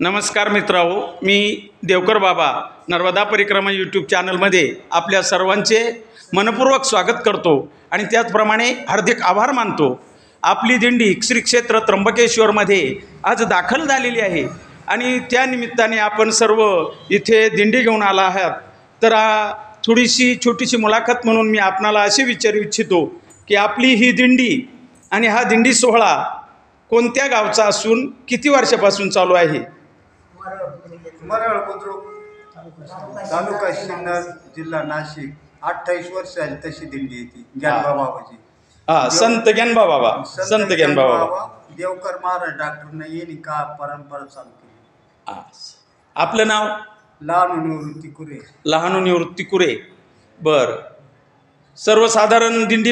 नमस्कार मित्रांनो, मी देवकर बाबा नर्मदा परिक्रमा यूट्यूब चॅनलमध्ये आपल्या सर्वांचे मनपूर्वक स्वागत करतो आणि त्याचप्रमाणे हार्दिक आभार मानतो। आपली दिंडी श्री क्षेत्र त्र्यंबकेश्वरमध्ये आज दाखल झालेली आहे आणि त्या निमित्ताने आपण सर्व इथे दिंडी घेऊन आला आहात। तर थोडीशी छोटीशी मुलाखत म्हणून मी आपणाला अशी विचारू इच्छितो की आपली ही दिंडी आणि हा दिंडी सोहळा कोणत्या गावचा असून किती वर्षापासून चालू आहे? मरळ बुद्रुक तालुका सिन्नर जिल्हा नाशिक 28 वर्ष झाली तशी दिंडी येते। ज्ञानबा बाबाजी संत ज्ञानबा बाबा, संत ज्ञानबा बाबा देवकर महाराज डॉक्टर नाही येणे का परंपरा चालते। आपलं नाव? लहानू निवृत्ती कुरे। लहानू निवृत्ती कुरे। बर, सर्वसाधारण दिंडी